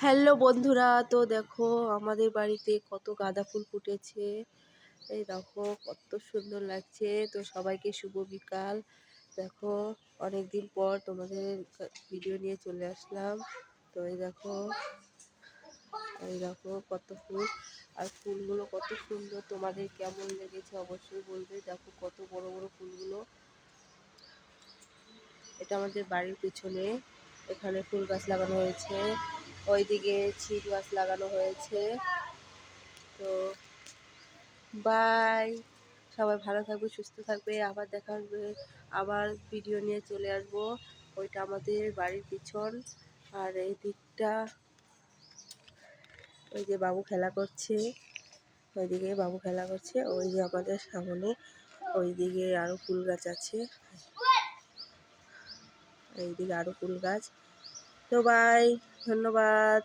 Hello বন্ধুরা, তো দেখো আমাদের বাড়িতে কত গাঁদা ফুল ফুটেছে। এই দেখো কত সুন্দর লাগছে। তো সবাইকে শুভ বিকাল। দেখো অনেক দিন পর তোমাদের ভিডিও নিয়ে চলে আসলাম। তো এই দেখো কত ফুল, আর ফুলগুলো কত সুন্দর। তোমাদের কেমন লেগেছে অবশ্যই বলবে। দেখো কত বড় বড় ফুলগুলো। এটা আমাদের বাড়ির পিছনে, এখানে ফুল গাছ লাগানো হয়েছে, ওইদিকে ছিপ গাছ লাগানো হয়েছে। তো বাই, সবাই ভালো থাকবে, সুস্থ থাকবে, আবার দেখা হবে, আবার ভিডিও নিয়ে চলে আসবো। ওইটা আমাদের বাড়ির পিছন, আর এই দিকটা ওই যে বাবু খেলা করছে, ওইদিকে বাবু খেলা করছে, ওই যে আমাদের সামনে ওইদিকে আরো ফুল গাছ আছে, এইদিকে আরো ফুল গাছ। তো বাই, ধন্যবাদ।